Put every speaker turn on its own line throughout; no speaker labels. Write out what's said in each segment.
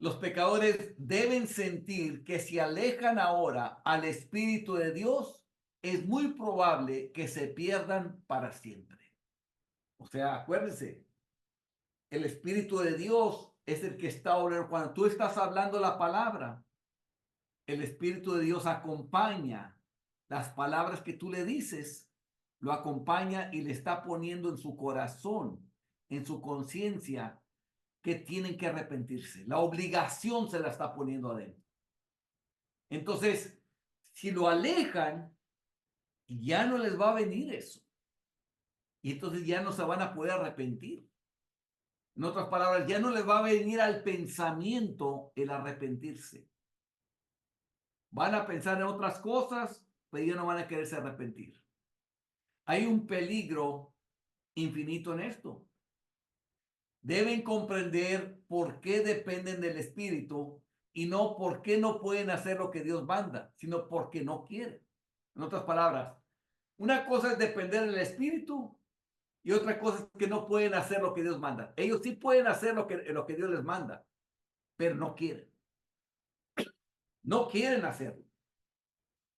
Los pecadores deben sentir que si alejan ahora al Espíritu de Dios, es muy probable que se pierdan para siempre. O sea, acuérdense, el Espíritu de Dios es el que está obrando. Cuando tú estás hablando la palabra, el Espíritu de Dios acompaña las palabras que tú le dices, lo acompaña y le está poniendo en su corazón, en su conciencia, que tienen que arrepentirse. La obligación se la está poniendo adentro. Entonces, si lo alejan, ya no les va a venir eso. Y entonces ya no se van a poder arrepentir. En otras palabras, ya no les va a venir al pensamiento el arrepentirse. Van a pensar en otras cosas, pero ya no van a quererse arrepentir. Hay un peligro infinito en esto. Deben comprender por qué dependen del Espíritu y no por qué no pueden hacer lo que Dios manda, sino porque no quieren. En otras palabras, una cosa es depender del Espíritu y otra cosa es que no pueden hacer lo que Dios manda. Ellos sí pueden hacer lo que Dios les manda, pero no quieren. No quieren hacerlo.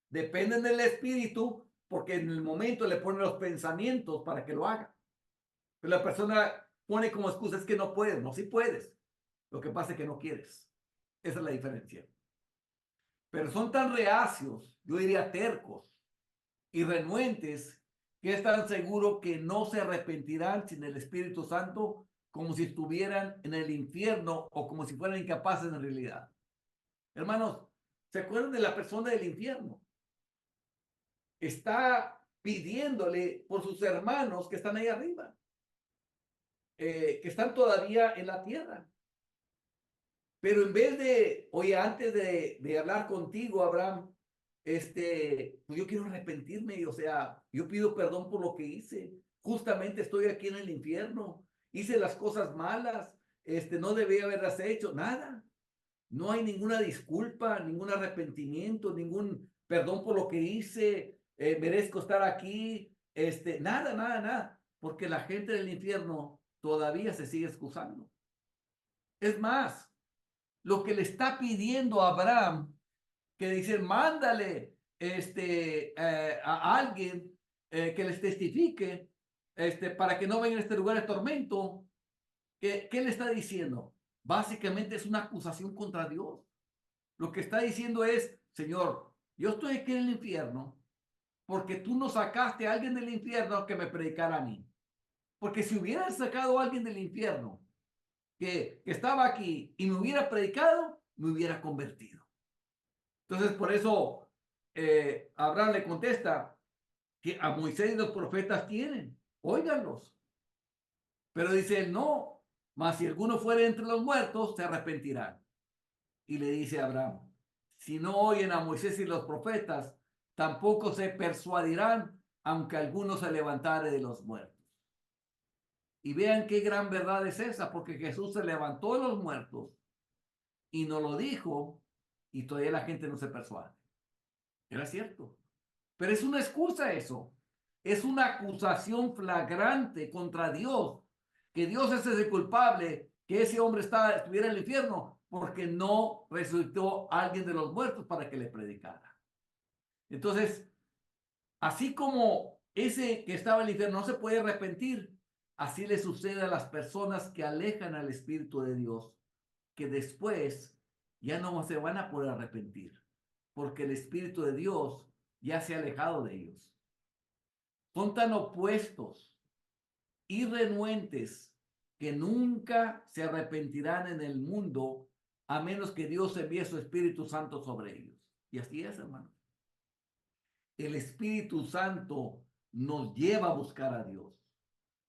Dependen del Espíritu porque en el momento le ponen los pensamientos para que lo haga. Pero la persona pone como excusa es que no puedes. No, sí puedes. Lo que pasa es que no quieres. Esa es la diferencia. Pero son tan reacios, yo diría tercos y renuentes, que es tan seguro que no se arrepentirán sin el Espíritu Santo como si estuvieran en el infierno o como si fueran incapaces en realidad. Hermanos, ¿se acuerdan de la persona del infierno? Está pidiéndole por sus hermanos que están ahí arriba, que están todavía en la tierra. Pero en vez de, oye, antes de hablar contigo, Abraham, pues yo quiero arrepentirme, o sea, yo pido perdón por lo que hice. Justamente estoy aquí en el infierno, hice las cosas malas, no debía haberlas hecho, nada. No hay ninguna disculpa, ningún arrepentimiento, ningún perdón por lo que hice, merezco estar aquí, nada, nada, nada, porque la gente del infierno todavía se sigue excusando. Es más, lo que le está pidiendo a Abraham, que dice, mándale a alguien que les testifique para que no vengan a este lugar de tormento. ¿Qué le está diciendo? Básicamente es una acusación contra Dios. Lo que está diciendo es, Señor, yo estoy aquí en el infierno porque tú no sacaste a alguien del infierno que me predicara a mí. Porque si hubieran sacado a alguien del infierno que estaba aquí y me hubiera predicado, me hubiera convertido. Entonces, por eso Abraham le contesta que a Moisés y los profetas tienen, óiganlos. Pero dice él, no, mas si alguno fuera entre los muertos, se arrepentirán. Y le dice a Abraham, si no oyen a Moisés y los profetas, tampoco se persuadirán, aunque alguno se levantare de los muertos. Y vean qué gran verdad es esa, porque Jesús se levantó de los muertos y nos lo dijo, y todavía la gente no se persuade. Era cierto. Pero es una excusa eso. Es una acusación flagrante contra Dios, que Dios es el culpable, que ese hombre estuviera en el infierno, porque no resucitó a alguien de los muertos para que le predicara. Entonces, así como ese que estaba en el infierno no se puede arrepentir, así le sucede a las personas que alejan al Espíritu de Dios, que después ya no se van a poder arrepentir, porque el Espíritu de Dios ya se ha alejado de ellos. Son tan opuestos y renuentes que nunca se arrepentirán en el mundo a menos que Dios envíe su Espíritu Santo sobre ellos. Y así es, hermano. El Espíritu Santo nos lleva a buscar a Dios,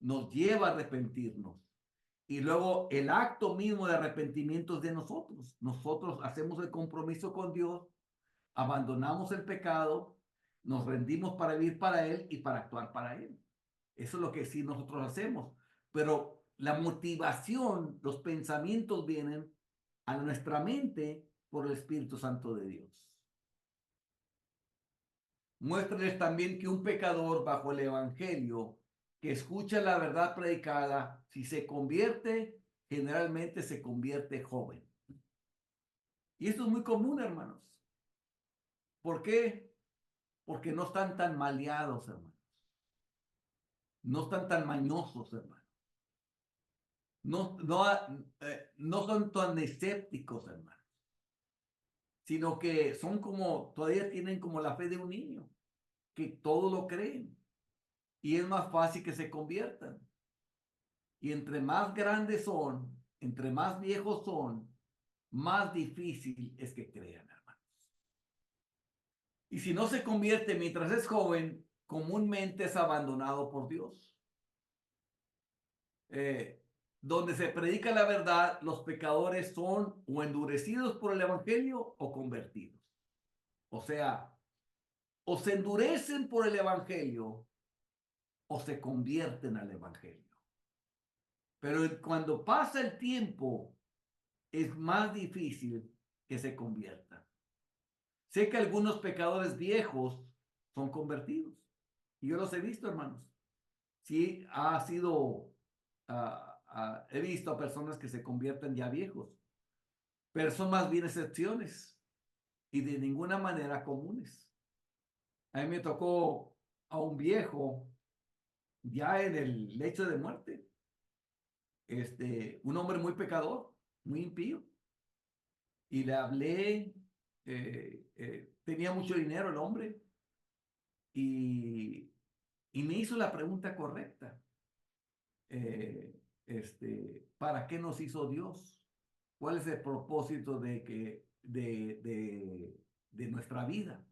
nos lleva a arrepentirnos. Y luego el acto mismo de arrepentimiento es de nosotros. Nosotros hacemos el compromiso con Dios, abandonamos el pecado, nos rendimos para vivir para Él y para actuar para Él. Eso es lo que sí nosotros hacemos. Pero la motivación, los pensamientos vienen a nuestra mente por el Espíritu Santo de Dios. Muéstrales también que un pecador bajo el Evangelio que escucha la verdad predicada, si se convierte, generalmente se convierte joven. Y esto es muy común, hermanos. ¿Por qué? Porque no están tan maleados, hermanos. No están tan mañosos, hermanos. No son tan escépticos, hermanos. Sino que son como, todavía tienen como la fe de un niño, que todo lo creen. Y es más fácil que se conviertan. Y entre más grandes son, entre más viejos son, más difícil es que crean, hermanos. Y si no se convierte mientras es joven, comúnmente es abandonado por Dios. Eh, donde se predica la verdad, los pecadores son o endurecidos por el evangelio o convertidos. O sea, o se endurecen por el evangelio o se convierten al evangelio. Pero cuando pasa el tiempo, es más difícil que se conviertan. Sé que algunos pecadores viejos son convertidos. Y yo los he visto, hermanos. Sí, he visto a personas que se convierten ya viejos, pero son más bien excepciones y de ninguna manera comunes. A mí me tocó a un viejo ya en el lecho de muerte, un hombre muy pecador, muy impío, y le hablé, tenía mucho dinero el hombre, y, y me hizo la pregunta correcta. ¿Para qué nos hizo Dios? ¿Cuál es el propósito de nuestra vida?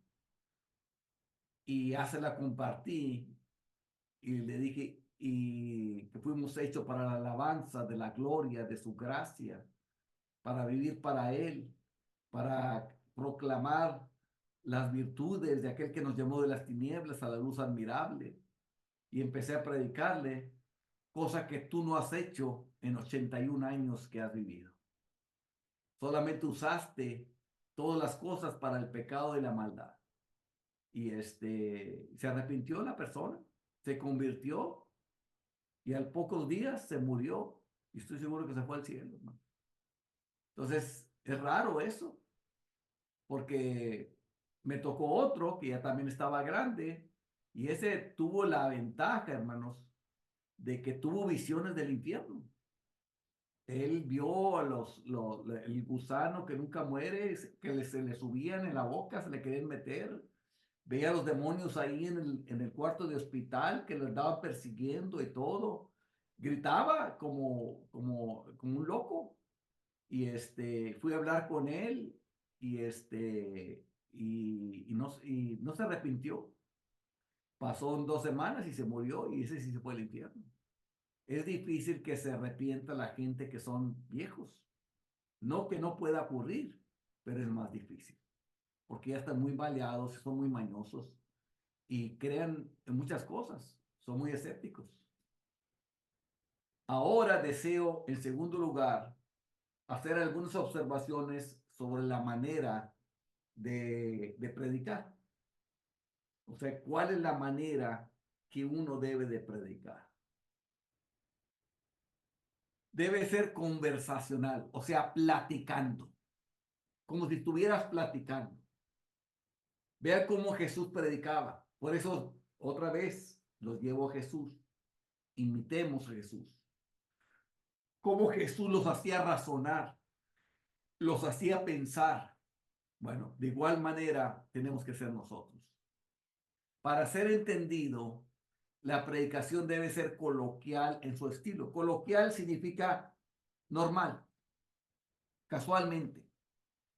Y ya se la compartí y le dije, y que fuimos hechos para la alabanza de la gloria de su gracia, para vivir para Él, para proclamar las virtudes de aquel que nos llamó de las tinieblas a la luz admirable. Y empecé a predicarle, cosa que tú no has hecho en 81 años que has vivido. Solamente usaste todas las cosas para el pecado y la maldad. Y se arrepintió la persona, se convirtió y al pocos días se murió. Y estoy seguro que se fue al cielo, hermano. Entonces, es raro eso, porque me tocó otro que ya también estaba grande y ese tuvo la ventaja, hermanos, de que tuvo visiones del infierno. Él vio el gusano que nunca muere, que se le subían en la boca, se le querían meter. Veía a los demonios ahí en el cuarto de hospital que lo andaban persiguiendo y todo. Gritaba como un loco. Y fui a hablar con él y no se arrepintió. Pasó en 2 semanas y se murió y ese sí se fue al infierno. Es difícil que se arrepienta la gente que son viejos. No que no pueda ocurrir, pero es más difícil. Porque ya están muy baleados, son muy mañosos y crean en muchas cosas. Son muy escépticos. Ahora deseo, en segundo lugar, hacer algunas observaciones sobre la manera de predicar. O sea, ¿cuál es la manera que uno debe de predicar? Debe ser conversacional, o sea, platicando, como si estuvieras platicando. Vea cómo Jesús predicaba. Por eso, otra vez, los llevo a Jesús. Imitemos a Jesús. Cómo Jesús los hacía razonar, los hacía pensar. Bueno, de igual manera tenemos que ser nosotros. Para ser entendido, la predicación debe ser coloquial en su estilo. Coloquial significa normal, casualmente.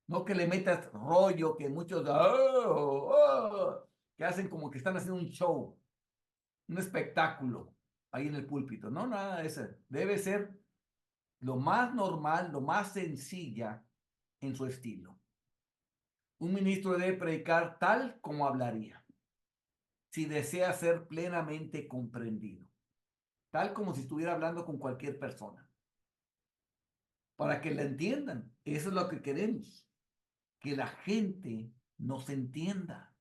No que le metas rollo, que muchos que hacen como que están haciendo un show, un espectáculo ahí en el púlpito. No, nada de eso. Debe ser lo más normal, lo más sencilla en su estilo. Un ministro debe predicar tal como hablaría, si desea ser plenamente comprendido, tal como si estuviera hablando con cualquier persona, para que la entiendan. Eso es lo que queremos, que la gente nos entienda.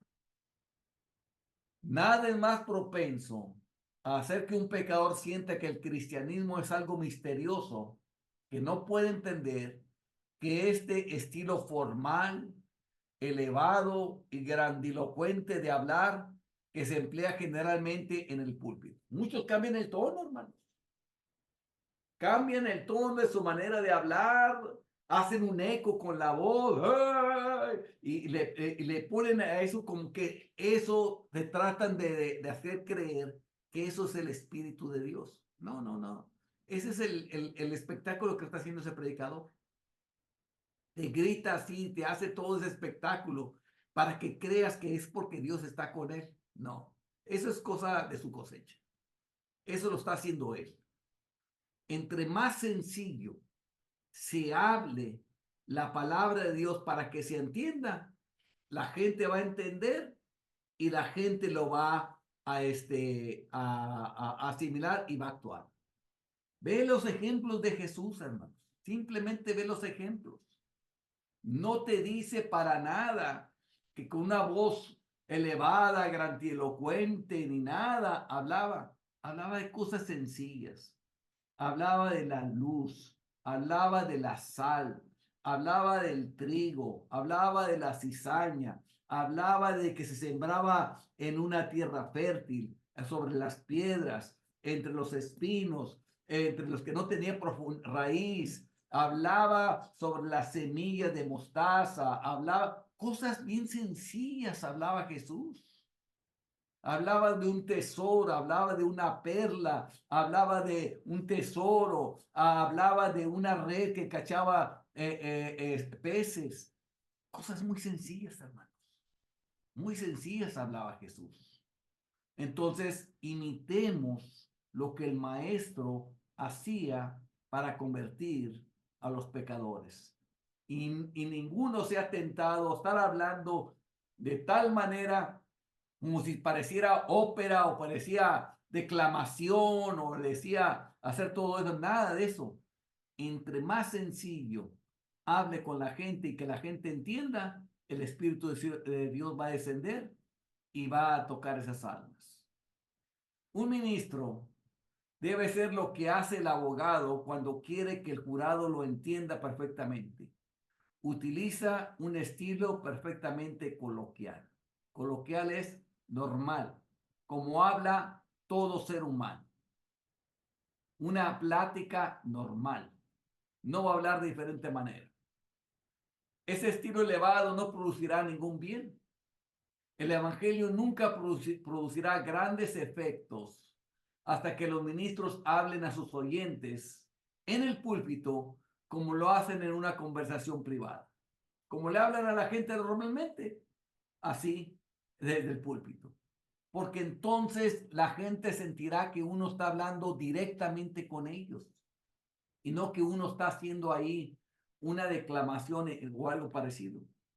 Nada es más propenso a hacer que un pecador sienta que el cristianismo es algo misterioso que no puede entender que este estilo formal, elevado y grandilocuente de hablar que se emplea generalmente en el púlpito. Muchos cambian el tono, hermanos. Cambian el tono de su manera de hablar, hacen un eco con la voz, ¡ay! Y le ponen a eso como que eso, se tratan de hacer creer que eso es el Espíritu de Dios. No, no, no. Ese es el espectáculo que está haciendo ese predicador. Te grita así, te hace todo ese espectáculo para que creas que es porque Dios está con él. No, eso es cosa de su cosecha. Eso lo está haciendo él. Entre más sencillo se hable la palabra de Dios para que se entienda, la gente va a entender y la gente lo va a asimilar y va a actuar. Ve los ejemplos de Jesús, hermanos. Simplemente ve los ejemplos. No te dice para nada que con una voz elevada, grandilocuente, ni nada hablaba. Hablaba de cosas sencillas. Hablaba de la luz, hablaba de la sal, hablaba del trigo, hablaba de la cizaña, hablaba de que se sembraba en una tierra fértil, sobre las piedras, entre los espinos, entre los que no tenían raíz, hablaba sobre las semillas de mostaza, hablaba cosas bien sencillas, hablaba Jesús. Hablaba de un tesoro, hablaba de una perla, hablaba de un tesoro, hablaba de una red que cachaba peces. Cosas muy sencillas, hermanos. Muy sencillas hablaba Jesús. Entonces, imitemos lo que el maestro hacía para convertir a los pecadores. Y ninguno se ha tentado a estar hablando de tal manera como si pareciera ópera o parecía declamación o decía hacer todo eso, nada de eso. Entre más sencillo hable con la gente y que la gente entienda, el Espíritu de Dios va a descender y va a tocar esas almas. Un ministro debe ser lo que hace el abogado cuando quiere que el jurado lo entienda perfectamente. Utiliza un estilo perfectamente coloquial. Coloquial es normal, como habla todo ser humano. Una plática normal. No va a hablar de diferente manera. Ese estilo elevado no producirá ningún bien. El evangelio nunca producirá grandes efectos hasta que los ministros hablen a sus oyentes en el púlpito como lo hacen en una conversación privada. Como le hablan a la gente normalmente, así desde el púlpito. Porque entonces la gente sentirá que uno está hablando directamente con ellos y no que uno está haciendo ahí una declamación o algo parecido.